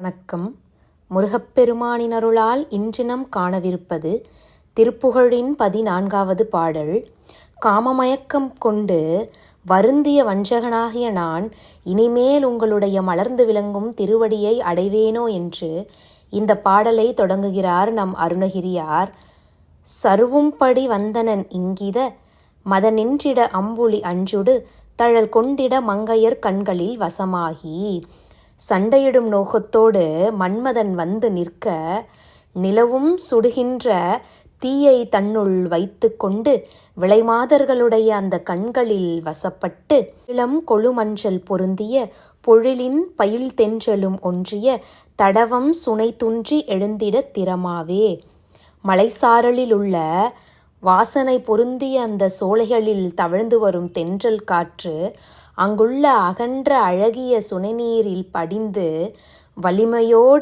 வணக்கம். முருகப்பெருமானின் அருளால் இன்றினம் காணவிருப்பது திருப்புகழின் 14வது பாடல். காமமயக்கம் கொண்டு வருந்திய வஞ்சகனாகிய நான் இனிமேல் உங்களுடைய மலர்ந்து விளங்கும் திருவடியை அடைவேனோ என்று இந்த பாடலை தொடங்குகிறார் நம் அருணகிரியார். சருவும்படி வந்தனன் இங்கித மதனின்றிட அம்புலி அஞ்சுடு தழல் கொண்டிட மங்கையர் கண்களில் வசமாகி. சண்டையிடும் நோக்கத்தோடு மன்மதன் வந்து நிற்க நிலவும் சுடுகின்ற தீயை தன்னுள் வைத்து கொண்டு விளைமாதர்களுடைய அந்த கண்களில் வசப்பட்டு இளம் கொழுமஞ்சள் பொருந்திய பொழிலின் பயில் தென்றலும் ஒன்றிய தடவம் சுனை துன்றி எழுந்திட திறமாவே. மலைசாரலிலுள்ள வாசனை பொருந்திய அந்த சோலைகளில் தவழ்ந்து வரும் தென்றல் காற்று அங்குள்ள அகன்ற அழகிய சுனைநீரில் படிந்து வலிமையோடு